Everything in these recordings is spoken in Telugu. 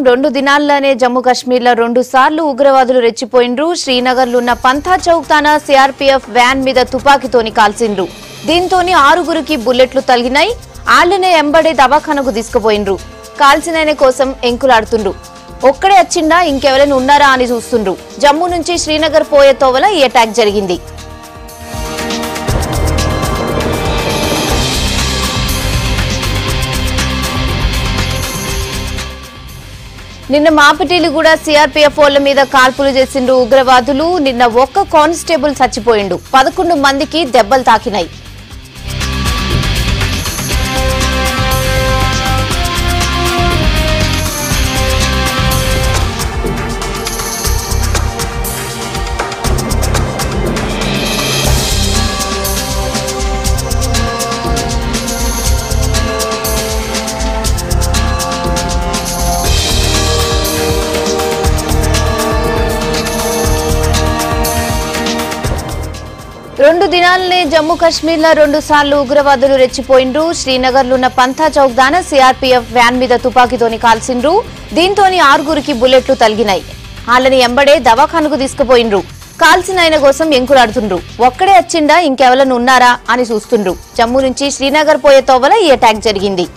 రెండు దినాల్లోనే జమ్మూ కాశ్మీర్లో 2 సార్లు ఉగ్రవాదులు రెచ్చిపోయిండ్రు. శ్రీనగర్లో ఉన్న పంథా చౌక్ తానా సిఆర్పీఎఫ్ వ్యాన్ మీద తుపాకీతోని కాల్చిండ్రు. దీంతోని 6గురికి బుల్లెట్లు తగిలినాయి. ఆళ్లనే ఎంబడే దవాఖానకు తీసుకుపోయిండ్రు. కాల్చినైన కోసం ఎంకులాడుతుండ్రు. ఒక్కడే వచ్చిండా ఇంకెవరైనా ఉన్నారా అని చూస్తుండ్రు. జమ్మూ నుంచి శ్రీనగర్ పోయే తోవల ఈ అటాక్ జరిగింది. నిన్న మాపటిలు కూడా సిఆర్పీఎఫ్ వాళ్ళ మీద కాల్పులు చేసిండ్రు ఉగ్రవాదులు. నిన్న ఒక్క కానిస్టేబుల్ చచ్చిపోయిండు. 11 మందికి దెబ్బలు తాకినాయి. రెండు దినాలనే జమ్మూ కాశ్మీర్లో 2 సార్లు ఉగ్రవాదులు రెచ్చిపోయిండ్రు. శ్రీనగర్లో ఉన్న పంథా చౌక్ దానా సిఆర్పీఎఫ్ వ్యాన్ మీద తుపాకీతోని కాల్చిండ్రు. దీంతోని 6గురికి బుల్లెట్లు తగిలినాయి. వాళ్ళని ఎంబడే దవాఖానకు తీసుకుపోయిండ్రు. కాల్చిన ఆయన కోసం ఎంకులాడుతుండ్రు. ఒక్కడే వచ్చిండా ఇంకెవరైనా ఉన్నారా అని చూస్తుండ్రు. జమ్మూ నుంచి శ్రీనగర్ పోయే తోవల ఈ అటాక్ జరిగింది.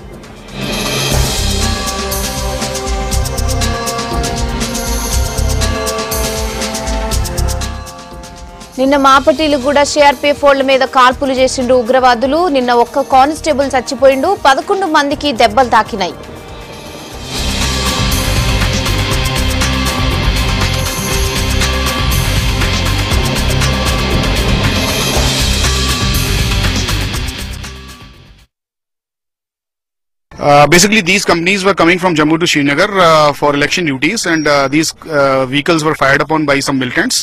నిన్న మాపటిలు కూడా సిఆర్పీఎఫ్ వాళ్ళ మీద కాల్పులు చేసిండ్రు ఉగ్రవాదులు. నిన్న ఒక్క కానిస్టేబుల్ చచ్చిపోయిండు. 11 మందికి దెబ్బలు తాకినాయి. Basically, these companies were coming from Jammu to Srinagar for election duties, and these vehicles were fired upon by some militants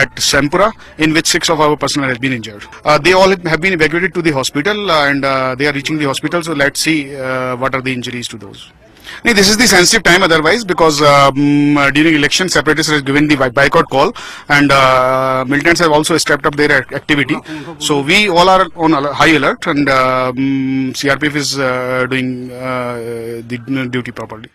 at Sempura, in which 6 of our personnel has been injured. They all have been evacuated to the hospital, and they are reaching the hospital. So let's see what are the injuries to those. This is the sensitive time otherwise, because during election separatists have given the boycott call, and militants have also stepped up their activity. So we all are on high alert, and CRPF is doing the duty properly.